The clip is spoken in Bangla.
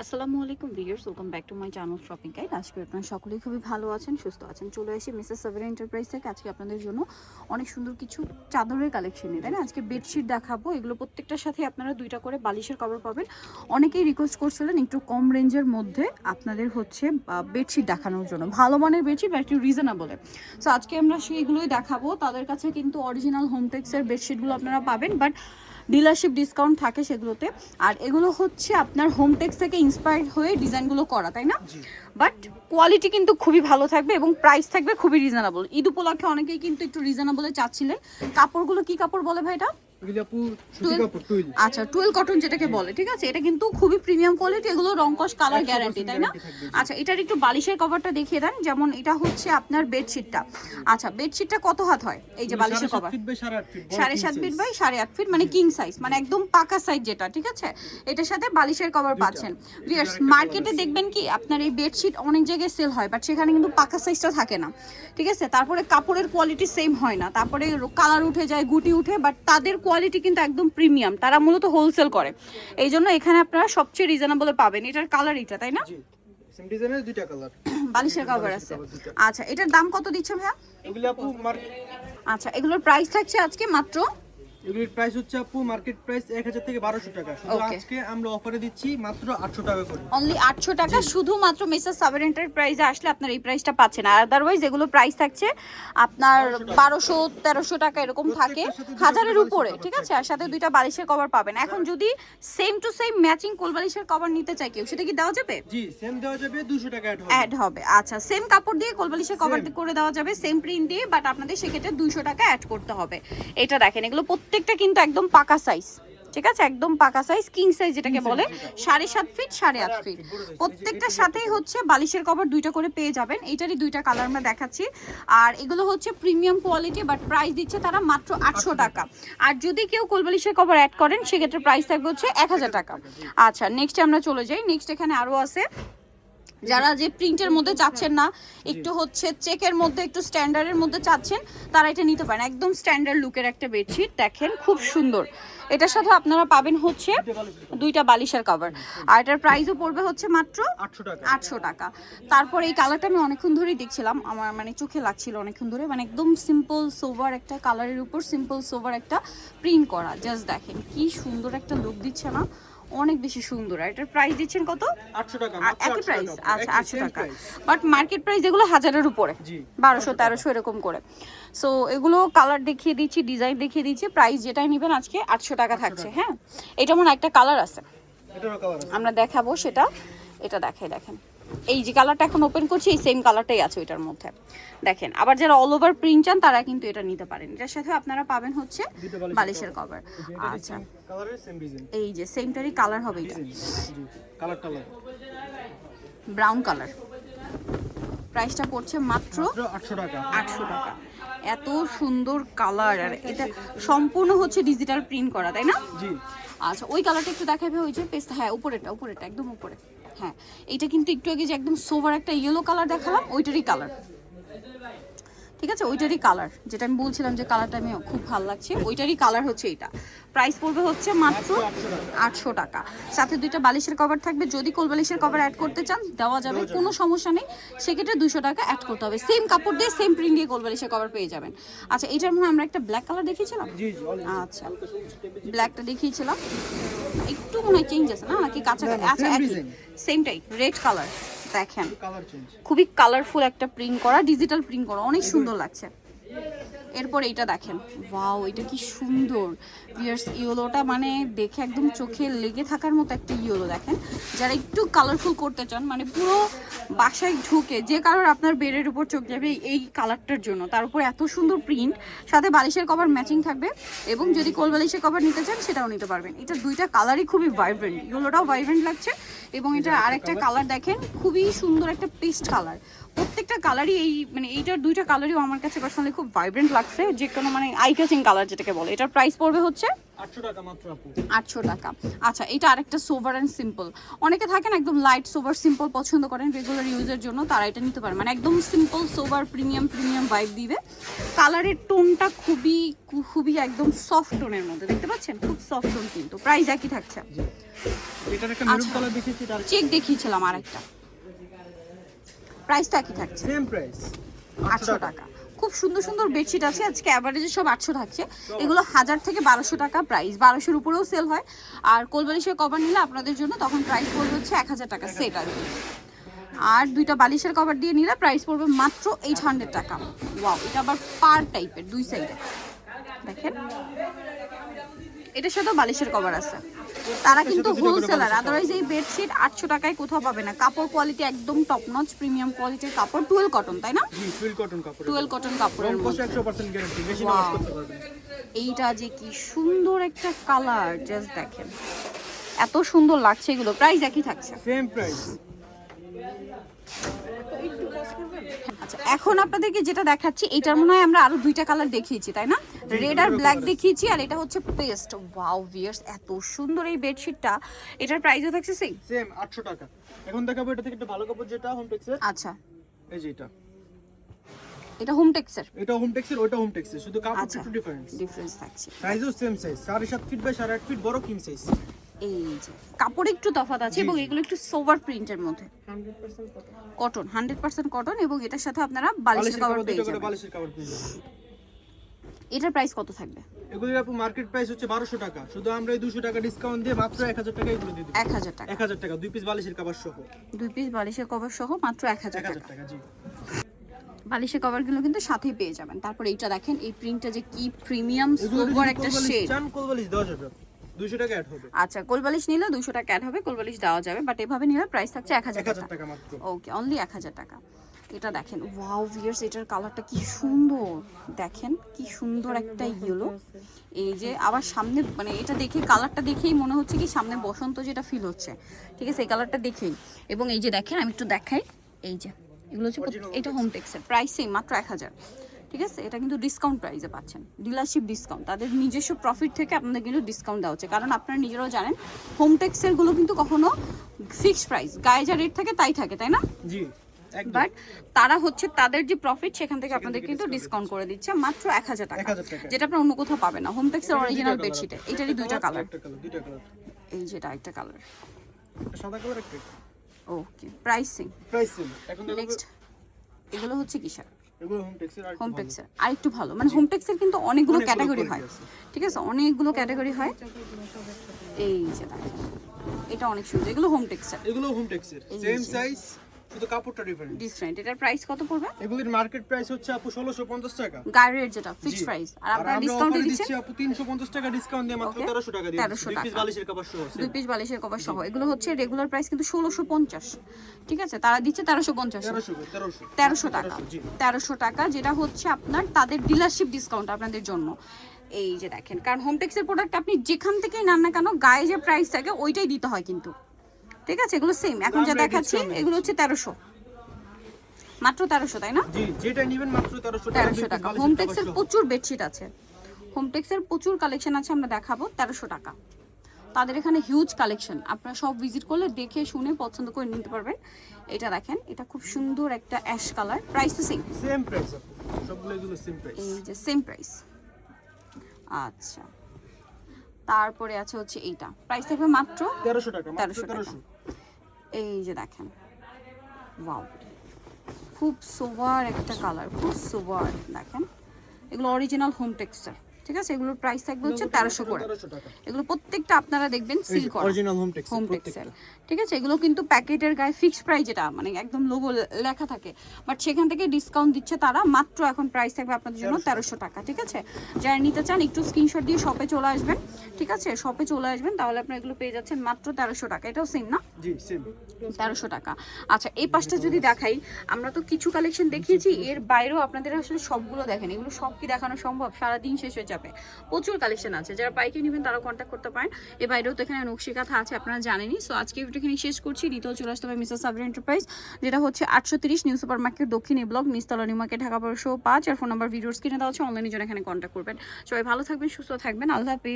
আসসালামু আলাইকুম viewers, welcome back to my channel shopping guide. আজকে আপনারা সকলেই খুবই ভালো আছেন, সুস্থ আছেন। চলে আসি মিসেস সাবেরা এন্টারপ্রাইজ থেকে আজকে আপনাদের জন্য অনেক সুন্দর কিছু চাদরের কালেকশন নিয়ে, তাই না? আজকে বেডশিট দেখাবো। এগুলো প্রত্যেকটার সাথে আপনারা দুইটা করে বালিশের কভার পাবেন। অনেকেই রিকোয়েস্ট করছিলেন একটু কম রেঞ্জের মধ্যে আপনাদের হচ্ছে বেডশিট দেখানোর জন্য, ভালো মানের বেডশিট বা একটু রিজনেবলে। সো আজকে আমরা সেইগুলোই দেখাবো। তাদের কাছে কিন্তু অরিজিনাল হোমটেক্সের বেডশিটগুলো আপনারা পাবেন, বাট ডিলারশিপ ডিসকাউন্ট থাকে সেগুলোতে। আর এগুলো হচ্ছে আপনার হোমটেক্স থেকে ইন্সপায়ার্ড হয়ে ডিজাইনগুলো করা, তাই না? বাট কোয়ালিটি কিন্তু খুবই ভালো থাকবে এবং প্রাইস থাকবে খুবই রিজনেবল। ঈদ উপলক্ষে অনেকেই কিন্তু একটু রিজনেবলে চাচ্ছিলেন। কাপড়গুলো কি কাপড় বলে ভাই এটা? আচ্ছা, টুয়েল কটন যেটাকে বলে, ঠিক আছে। এটা কিন্তু খুবই প্রিমিয়াম কোয়ালিটি, এগুলো রংকশ কালার গ্যারান্টি, তাই না? আচ্ছা, এটার একটু বালিশের কভারটা দেখিয়ে দেন। যেমন এটা হচ্ছে আপনার বেডশিটটা। আচ্ছা, বেডশিটটা কত হাত হয়? এই যে বালিশের কভার 7.5 ফিট বাই 8.5 ফিট, মানে কিং সাইজ, মানে একদম পাকা সাইজ যেটা, ঠিক আছে। এটার সাথে বালিশের কভার পাচ্ছেন। ভিউয়ার্স, মার্কেটে দেখবেন কি আপনার এই বেডশিট অনেক জায়গায় সেল হয়, বাট সেখানে কিন্তু পাকা সাইজটা থাকে না, ঠিক আছে। তারপরে কাপড়ের কোয়ালিটি সেম হয় না, তারপরে কালার উঠে যায়, গুটি উঠে, বাট তাদের কোয়ালিটি কিন্তু একদম প্রিমিয়াম। তারা মূলত হোলসেল করে, এই জন্য এখানে আপনারা সবচেয়ে রিজনেবলে পাবেন। এটার কালার এটা, তাই না? সেম ডিজাইনের দুইটা কালার বালিশের কভার আছে। আচ্ছা, এটার দাম কত দিচ্ছেন ভাইয়া? এগুলো আপু আচ্ছা, এগুলোর প্রাইস থাকছে আজকে মাত্র, এগুলোর প্রাইস হচ্ছে আপু মার্কেট প্রাইস 1000 থেকে 1200 টাকা। শুধু আজকে আমরা অফারে দিচ্ছি মাত্র 800 টাকা করে। অনলি 800 টাকা। শুধুমাত্র মিসেস সাবেরা এন্টারপ্রাইজে আসলে আপনার এই প্রাইসটা পাচ্ছেন। আর আদারওয়াইজ এগুলো প্রাইস থাকছে আপনার 1200-1300 টাকা এরকম থাকে, হাজারের উপরে, ঠিক আছে। আর সাথে দুইটা বালিশের কভার পাবেন। এখন যদি সেম টু সেম ম্যাচিং কোল বালিশের কভার নিতে চাই কেউ, সেটা কি দেওয়া যাবে? জি, সেম দেওয়া যাবে, 200 টাকা অ্যাড হবে। আচ্ছা, সেম কাপড় দিয়ে কোল বালিশের কভার করে দেওয়া যাবে, সেম প্রিন্ট দিয়ে, বাট আপনাদের সেক্ষেত্রে 200 টাকা অ্যাড করতে হবে। এটা দেখেন, এগুলো প্রত্যেকটা কিন্তু একদম পাকা সাইজ, ঠিক আছে, একদম পাকা সাইজ, কিং সাইজ যেটাকে বলে, 7.5 ফিট 8.5 ফিট। প্রত্যেকটার সাথেই হচ্ছে বালিশের কভার দুইটা করে পেয়ে যাবেন। এইটারই দুইটা কালার আমরা দেখাচ্ছি। আর এগুলো হচ্ছে প্রিমিয়াম কোয়ালিটি, বাট প্রাইস দিচ্ছে তারা মাত্র 800 টাকা। আর যদি কেউ কোল বালিশের কভার অ্যাড করেন সেক্ষেত্রে প্রাইস থাকবে হচ্ছে 1000 টাকা। আচ্ছা, নেক্সট আমরা চলে যাই। নেক্সট এখানে আরো আছে, যারা যে প্রিন্টের মধ্যে চাচ্ছেন না, একটু হচ্ছে চেকের মধ্যে, একটু স্ট্যান্ডার্ডের মধ্যে চাচ্ছেন, তারা এটা নিতে পারেন। একদম স্ট্যান্ডার্ড লুকের একটা বেডশিট, দেখেন খুব সুন্দর। এটার সাথে আপনারা পাবেন হচ্ছে দুইটা বালিশের কভার, আর এটার প্রাইসও পড়বে হচ্ছে মাত্র 800 টাকা। তারপর এই কালারটা আমি অনেকক্ষণ ধরেই দেখছিলাম, আমার মানে চোখে লাগছিল অনেকক্ষণ ধরে, মানে একদম সিম্পল সোভার একটা কালারের উপর সিম্পল সোভার একটা প্রিন্ট করা। জাস্ট দেখেন কি সুন্দর একটা লুক দিচ্ছে না, অনেক বেশি সুন্দর। আর এটার প্রাইস দিচ্ছেন কত? 800 টাকা। একই প্রাইস? আচ্ছা, 800 টাকা। বাট মার্কেট প্রাইস এগুলো হাজারের উপরে, 1200-1300 এরকম করে। সো এগুলো কালার দেখিয়ে দিচ্ছি, ডিজাইন দেখিয়ে দিচ্ছি, প্রাইস যেটাই নেবেন আজকে 800 টাকা থাকছে। হ্যাঁ, এটা মনে একটা কালার আছে, এটারও কালার আছে, আমরা দেখাবো সেটা। এটা দেখেন, এই যে কালারটা এখন ওপেন করছি, এই সেম কালারটাই আছে ওইটার মধ্যে, দেখেন। আবার যারা অল ওভার প্রিন্ট চান তারা কিন্তু এটা নিতে পারেন। এটার সাথে আপনারা পাবেন হচ্ছে বালিশের কভার। আচ্ছা, কালারের সেম ডিজাইন, এই যে সেমটারই কালার হবে এটা, জি কালারটা ব্রাউন কালার। প্রাইসটা পড়ছে মাত্র 800 টাকা। 800 টাকা। এত সুন্দর কালার, আর এটা সম্পূর্ণ হচ্ছে ডিজিটাল প্রিন্ট করা, তাই না? জি। আচ্ছা, ওই কালারটা একটু দেখাবে, ওই যে পেস্ট, হ্যাঁ উপরেটা একদম উপরে। হ্যাঁ, এইটা কিন্তু একটু আগে যে একদম সোভার একটা ইয়েলো কালার দেখালাম, ওইটারই কালার, ঠিক আছে, ওইটারই কালার, যেটা আমি বলছিলাম যে কালারটা আমি খুব ভালো লাগছে, ওইটারই কালার হচ্ছে এটা। প্রাইস পড়বে হচ্ছে মাত্র 800 টাকা। সাথে দুইটা বালিশের কভার থাকবে। যদি কোল বালিশের কভার অ্যাড করতে চান দেওয়া যাবে, কোনো সমস্যা নেই। সেক্ষেত্রে 200 টাকা অ্যাড করতে হবে। সেম কাপড় দিয়ে সেম প্রিন্ট দিয়ে কোল বালিশের কভার পেয়ে যাবেন। আচ্ছা, এটার মধ্যে আমরা একটা ব্ল্যাক কালার দেখিয়েছিলাম। আচ্ছা, ব্ল্যাকটা দেখিয়েছিলাম, একটু মনে হয় চেঞ্জ আছে না, নাকি কাছাকাছি? আচ্ছা, একই সেমটাই, রেড কালার। দেখেন খুবই কালারফুল একটা প্রিন্ট করা, ডিজিটাল প্রিন্ট করা, অনেক সুন্দর লাগছে। এরপর এইটা দেখেন, ওয়াও, এটা কি সুন্দর। ভিউয়ার্স, ইয়েলোটা মানে দেখে একদম চোখে লেগে থাকার মতো একটা ইয়েলো। দেখেন, যারা একটু কালারফুল করতে চান, মানে পুরো বাসায় ঢুকে যে কালার আপনার বেডের উপর চোখ যাবে এই কালারটার জন্য, তার উপর এত সুন্দর প্রিন্ট, সাথে বালিশের কভার ম্যাচিং থাকবে। এবং যদি কোল বালিশের কভার নিতে চান সেটাও নিতে পারবেন। এটা দুইটা কালারই খুবই ভাইব্রেন্ট, ইয়েলোটাও ভাইব্রেন্ট লাগছে, এবং এটা আরেকটা কালার দেখেন, খুবই সুন্দর একটা পেস্ট কালার। প্রত্যেকটা কালারই এই মানে এইটার দুইটা কালারই আমার কাছে পার্সোনালি খুব ভাইব্রেন্ট লাগছে, যে কোনো মানে আই ক্যাচিং কালার যেটাকে বলে। এটার প্রাইস পড়বে হচ্ছে 800 টাকা মাত্র আপু। 800 টাকা। আচ্ছা, এটা আরেকটা সোভার অ্যান্ড সিম্পল। অনেকে থাকেন একদম লাইট সোভার সিম্পল পছন্দ করেন রেগুলার ইউজের জন্য, তারা এটা নিতে পারেন। মানে একদম সিম্পল সোভার প্রিমিয়াম ভাইব দিবে। কালারের টোনটা খুবই একদম সফট টোনের মধ্যে, দেখতে পাচ্ছেন, খুব সফট টোন। কিন্তু প্রাইস একই থাকছে, এটার একটা মেরুন আচ্ছা। কালার দেখিয়েছি, তার চেক দেখিয়েছিলাম আরেকটা, প্রাইসটা একই থাকছে সেম প্রাইস 800 টাকা। খুব সুন্দর সুন্দর বেডশিট আছে আজকে, অ্যাভারেজে সব 800 থাকছে। এগুলো 1000 থেকে 1200 টাকা প্রাইস, 1200-এর উপরেও সেল হয়। আর কোলবালিশের কভার নিলে আপনাদের জন্য তখন প্রাইস পড়বে হচ্ছে 1000 টাকা সেট আর কি। আর দুইটা বালিশের কভার দিয়ে নিলে প্রাইস পড়বে মাত্র 800 টাকা। ওয়াও, এটা আবার পার টাইপের, দুই সাইডে দেখেন। এটার সাথেও বালিশের কভার আছে। তারা কিন্তু হোলসেলার, আদারওয়াইজ এই বেডশিট 800 টাকায় কোথাও পাবে না। কাপড় কোয়ালিটি একদম টপ নচ প্রিমিয়াম কোয়ালিটির কাপড়, টুয়েল কটন, তাই না? জি টুয়েল কটন কাপড়, টুয়েল কটন কাপড়ের রং মধ্যে 100% গ্যারান্টি, বেশি না ওয়াশ করতে পারবেন। এইটা যে কি সুন্দর একটা কালার, জাস্ট দেখেন এত সুন্দর লাগছে। এগুলো প্রাইস একই থাকছে। Same price. আচ্ছা, এখন আপনাদেরকে যেটা দেখাচ্ছি এটার মনে হয় আমরা আরো দুইটা কালার দেখিয়েছি, তাই না? রেড আর ব্ল্যাক দেখিয়েছি, আর এটা হচ্ছে পেস্ট। ওয়াও ভিউয়ার্স, এত সুন্দর এই বেডশিটটা। এটার প্রাইসও থাকছে সেম 800 টাকা। এখন দেখাবো এটা থেকে একটা ভালো কাপড়, যেটা হোমটেক্সের। আচ্ছা, এই যে এটা, এটা হোমটেক্সের। এটা হোমটেক্সের, ওটা হোমটেক্সের, শুধু কাপড় আচ্ছা, একটু ডিফারেন্স থাকছে। সাইজও same size, 7.5 feet by 8.5 feet, বড় কিং সাইজ। এই যে কাপড় একটু তফাৎ আছে, এবং এগুলো একটু সোভার প্রিন্টের মধ্যে, 100% কটন, 100% কটন। এবং এটার সাথে আপনারা বালিশের কভার পেয়ে যাবেন। বালিশের কভার পেয়ে যাবেন। এটার প্রাইস কত থাকবে? এগুলোর আপু মার্কেট প্রাইস হচ্ছে 1200 টাকা, শুধু আমরা এই 200 টাকা ডিসকাউন্ট দিয়ে মাত্র 1000 টাকা এগুলো দিয়ে দিই। 1000 টাকা, 1000 টাকা, 2 পিস বালিশের কভার সহ। 2 পিস বালিশের কভার সহ মাত্র 1000 1000 টাকা। টাকা জি। বালিশের কভারগুলো কিন্তু সাথেই পেয়ে যাবেন। তারপর এইটা দেখেন, এই প্রিন্টটা যে কি প্রিমিয়াম সোভার একটা শেড। চান কোল বালিশ দেওয়া যাবে, 200 টাকা অ্যাড হবে। আচ্ছা, কোলবালিশ নিলে 200 টাকা অ্যাড হবে, কোলবালিশ দেওয়া যাবে, বাট এভাবে নিলে প্রাইস থাকছে 1000 1000 টাকা। টাকা মাত্র। ওকে, অনলি 1000 টাকা। এটা দেখেন, ওয়াও ভিউয়ার্স, এটার কালারটা কি সুন্দর, দেখেন কি সুন্দর একটা ইয়েলো। এই যে আবার সামনে, মানে এটা দেখে, কালারটা দেখেই মনে হচ্ছে কি সামনে বসন্ত যেটা ফিল হচ্ছে, ঠিক আছে, এই কালারটা দেখেই। এবং এই যে দেখেন, আমি একটু দেখাই, এই যে এগুলো হচ্ছে এটা হোমটেক্সের, প্রাইস সেম মাত্র 1000, ঠিক আছে। এটা কিন্তু ডিসকাউন্ট প্রাইসে পাচ্ছেন, ডিলারশিপ ডিসকাউন্ট, তাদের নিজস্ব প্রফিট থেকে আপনাদের কিন্তু ডিসকাউন্ট দেওয়া হচ্ছে। কারণ আপনারা নিজেরাও জানেন হোমটেক্সের গুলো কিন্তু কখনো ফিক্সড প্রাইস, গায়ে যা রেট থাকে তাই থাকে, তাই না? জি একদম। বাট তারা হচ্ছে তাদের যে প্রফিট সেখান থেকে আপনাদের কিন্তু ডিসকাউন্ট করে দিচ্ছে মাত্র 1000 টাকা, 1000 টাকা, যেটা আপনারা অন্য কোথাও পাবেন না। হোমটেক্সের অরিজিনাল বেডশিটে এটারই দুইটা কালার, দুইটা কালার। এই যেটা একটা কালার, সাদা কালার একটা। ওকে, প্রাইসিং প্রাইস সেম। এখন নেক্সট, এগুলো হচ্ছে কিসের? এগুলো হোমটেক্সের, আর হোমটেক্সের আর একটু ভালো, মানে হোমটেক্সের কিন্তু অনেকগুলো ক্যাটাগরি হয়, ঠিক আছে, অনেকগুলো ক্যাটাগরি হয়। এই যে দেখেন, এটা অনেক সুন্দর, এগুলো হোমটেক্সের, এগুলো হোমটেক্সের, সেম সাইজ, শুধু কাপড়টা ডিফারেন্ট। এটার প্রাইস কত পড়বে? এগুলোর মার্কেট প্রাইস হচ্ছে আপু 1650 টাকা, গায়ের রেট যেটা ফিক্সড প্রাইস, আর আপনারা ডিসকাউন্ট দিচ্ছেন আপু 350 টাকা ডিসকাউন্ট দিয়ে মাত্র 1300 টাকা দিয়ে 1300 2 পিস বালিশের কভার সহ। 2 পিস বালিশের কভার সহ। এগুলো হচ্ছে রেগুলার প্রাইস কিন্তু 1650, ঠিক আছে, তারা দিচ্ছে 1350, 1300 টাকা, 1300 টাকা, যেটা হচ্ছে আপনার তাদের ডিলারশিপ ডিসকাউন্ট আপনাদের জন্য। এই যে দেখেন, কারণ হোমটেক্সের প্রোডাক্ট আপনি যেখান থেকেই নেন না কেন, গায়ে যে প্রাইস থাকে ওইটাই দিতে হয় কিন্তু, ঠিক আছে। এগুলো সেম, এখন যা দেখাচ্ছি এগুলো হচ্ছে 1300, মাত্র 1300, তাই না? জি, যেটা নেবেন মাত্র 1300 টাকা। হোমটেক্সের প্রচুর বেডশিট আছে, হোমটেক্সের প্রচুর কালেকশন আছে, আমরা দেখাবো 1300 টাকা। তাদের এখানে হিউজ কালেকশন, আপনারা সব ভিজিট করলে দেখে শুনে পছন্দ করে নিতে পারবেন। এটা দেখেন, এটা খুব সুন্দর একটা অ্যাশ কালার, প্রাইস তো সেম, সেম প্রাইস আপু, সবগুলো এগুলো সেম প্রাইস। এই যে সেম প্রাইস। আচ্ছা, তারপরে আছে হচ্ছে এইটা, প্রাইস থাকবে মাত্র 1300 টাকা, মাত্র 1300 টাকা। 1300। এই যে দেখেন, ওয়াও, খুব সোভার একটা কালার, খুব সোভার, দেখেন এগুলো অরিজিনাল হোমটেক্সের, ঠিক আছে। এগুলোর প্রাইস থাকবে হচ্ছে 1300 করে। 1300 টাকা। এগুলো প্রত্যেকটা আপনারা দেখবেন সিল করা, অরিজিনাল হোমটেক্স, হোমটেক্সের, ঠিক আছে। এগুলো কিন্তু প্যাকেটের গায়ে ফিক্সড প্রাইস, যেটা মানে একদম লোগো লেখা থাকে, বাট সেখান থেকে ডিসকাউন্ট দিচ্ছে তারা, মাত্র এখন প্রাইস থাকবে আপনাদের জন্য 1300 টাকা, ঠিক আছে। যারা নিতে চান একটু স্ক্রিনশট দিয়ে শপে চলে আসবেন, ঠিক আছে, শপে চলে আসবেন, তাহলে আপনারা এগুলো পেয়ে যাচ্ছেন মাত্র 1300 টাকা। এটাও সেম না? জি সেম, 1300 টাকা। আচ্ছা, এই পাশটা যদি দেখাই, আমরা তো কিছু কালেকশন দেখিয়েছি, এর বাইরেও আপনাদের আসলে সবগুলো দেখেন, এগুলো সব কি দেখানো সম্ভব? সারাদিন শেষ হয়ে যাবে, প্রচুর কালেকশন আছে। যারা পাইকারি নেবেন তারা কন্ট্যাক্ট করতে পারেন। এর বাইরেও তো এখানে নকশি কাঁথা আছে, আপনারা জানেনই। সো আজকে ভিডিওখানে শেষ করছি। দ্বিতীয় চলে আসতে হবে মিসেস সাবরিন এন্টারপ্রাইজ, যেটা হচ্ছে 830 নিউ সুপার মার্কেট, দক্ষিণ এ ব্লক, নিচতলা, নিউ মার্কেট, ঢাকা 1205। আর ফোন নাম্বার ভিডিওর স্ক্রিনে দেওয়া আছে, অনলাইনে জন্য এখানে কন্ট্যাক্ট করবেন। সবাই ভালো থাকবেন, সুস্থ থাকবেন, আল্লাহ হাফেজ।